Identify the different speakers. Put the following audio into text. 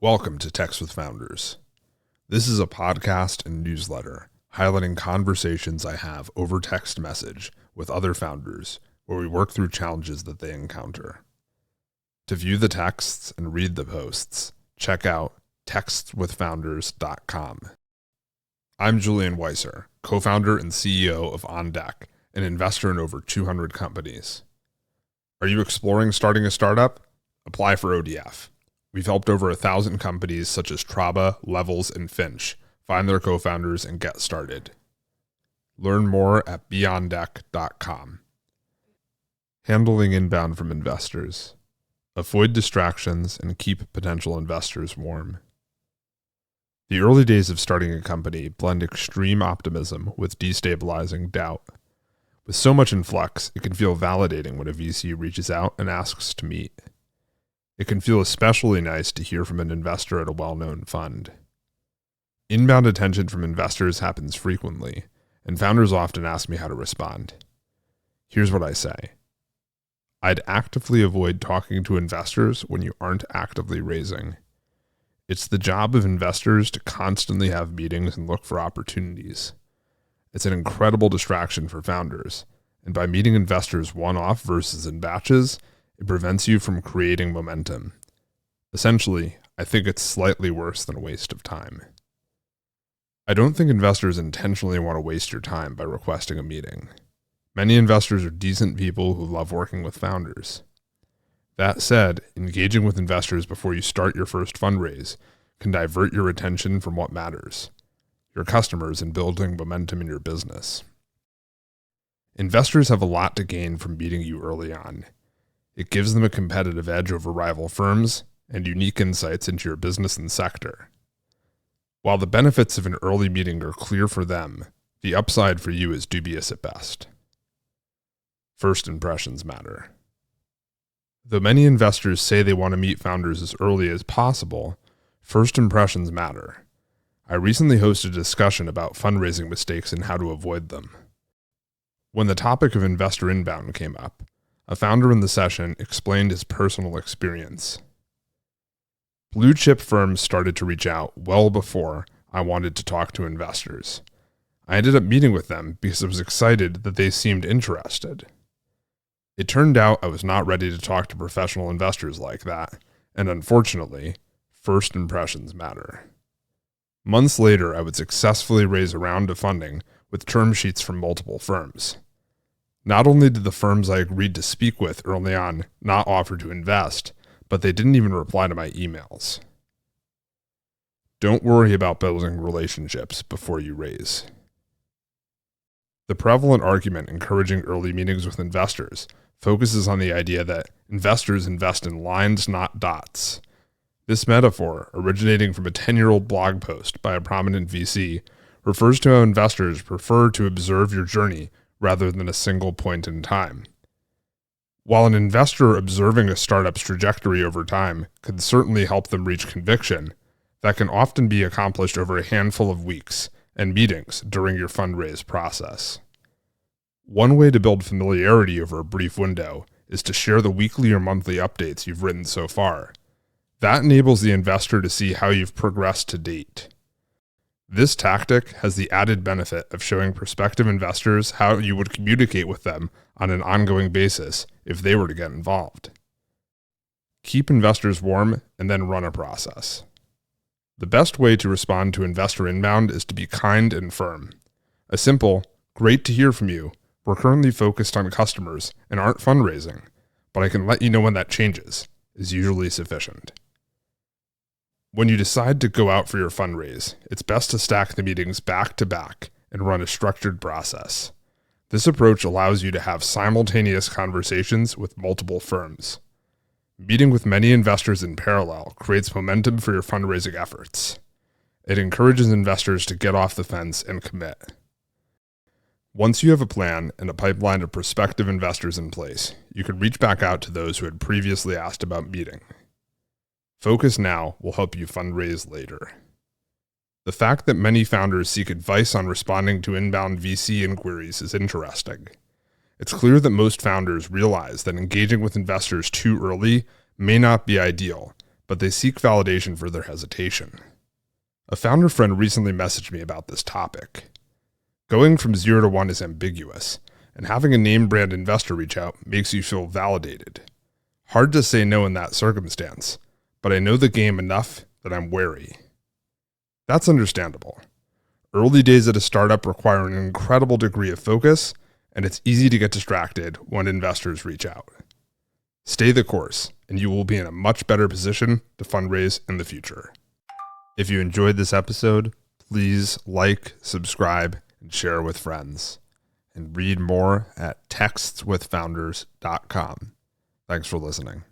Speaker 1: Welcome to Text with Founders. This is a podcast and newsletter highlighting conversations I have over text message with other founders where we work through challenges that they encounter. To view the texts and read the posts, check out textswithfounders.com. I'm Julian Weiser, co-founder and CEO of On Deck, an investor in over 200 companies. Are you exploring starting a startup? Apply for ODF. We've helped over 1,000 companies such as Traba, Levels, and Finch find their co-founders and get started. Learn more at beyonddeck.com. Handling inbound from investors. Avoid distractions and keep potential investors warm. The early days of starting a company blend extreme optimism with destabilizing doubt. With so much in flux, it can feel validating when a VC reaches out and asks to meet. It can feel especially nice to hear from an investor at a well-known fund. Inbound attention from investors happens frequently, and founders often ask me how to respond. Here's what I say. I'd actively avoid talking to investors when you aren't actively raising. It's the job of investors to constantly have meetings and look for opportunities. It's an incredible distraction for founders, and by meeting investors one-off versus in batches, it prevents you from creating momentum. Essentially, I think it's slightly worse than a waste of time. I don't think investors intentionally want to waste your time by requesting a meeting. Many investors are decent people who love working with founders. That said, engaging with investors before you start your first fundraise can divert your attention from what matters, your customers and building momentum in your business. Investors have a lot to gain from meeting you early on. It gives them a competitive edge over rival firms and unique insights into your business and sector. While the benefits of an early meeting are clear for them, the upside for you is dubious at best. First impressions matter. Though many investors say they want to meet founders as early as possible, first impressions matter. I recently hosted a discussion about fundraising mistakes and how to avoid them. When the topic of investor inbound came up, a founder in the session explained his personal experience. Blue chip firms started to reach out well before I wanted to talk to investors. I ended up meeting with them because I was excited that they seemed interested. It turned out I was not ready to talk to professional investors like that, and unfortunately, first impressions matter. Months later, I would successfully raise a round of funding with term sheets from multiple firms. Not only did the firms I agreed to speak with early on not offer to invest, but they didn't even reply to my emails. Don't worry about building relationships before you raise. The prevalent argument encouraging early meetings with investors focuses on the idea that investors invest in lines, not dots. This metaphor, originating from a 10-year-old blog post by a prominent VC, refers to how investors prefer to observe your journey rather than a single point in time. While an investor observing a startup's trajectory over time can certainly help them reach conviction, that can often be accomplished over a handful of weeks and meetings during your fundraise process. One way to build familiarity over a brief window is to share the weekly or monthly updates you've written so far. That enables the investor to see how you've progressed to date. This tactic has the added benefit of showing prospective investors how you would communicate with them on an ongoing basis if they were to get involved. Keep investors warm and then run a process. The best way to respond to investor inbound is to be kind and firm. A simple, "Great to hear from you. We're currently focused on customers and aren't fundraising, but I can let you know when that changes," is usually sufficient. When you decide to go out for your fundraise, it's best to stack the meetings back to back and run a structured process. This approach allows you to have simultaneous conversations with multiple firms. Meeting with many investors in parallel creates momentum for your fundraising efforts. It encourages investors to get off the fence and commit. Once you have a plan and a pipeline of prospective investors in place, you can reach back out to those who had previously asked about meeting. Focus now will help you fundraise later. The fact that many founders seek advice on responding to inbound VC inquiries is interesting. It's clear that most founders realize that engaging with investors too early may not be ideal, but they seek validation for their hesitation. A founder friend recently messaged me about this topic. Going from 0 to 1 is ambiguous, and having a name brand investor reach out makes you feel validated. Hard to say no in that circumstance, but I know the game enough that I'm wary. That's understandable. Early days at a startup require an incredible degree of focus, and it's easy to get distracted when investors reach out. Stay the course, and you will be in a much better position to fundraise in the future. If you enjoyed this episode, please like, subscribe, and share with friends. And read more at textswithfounders.com. Thanks for listening.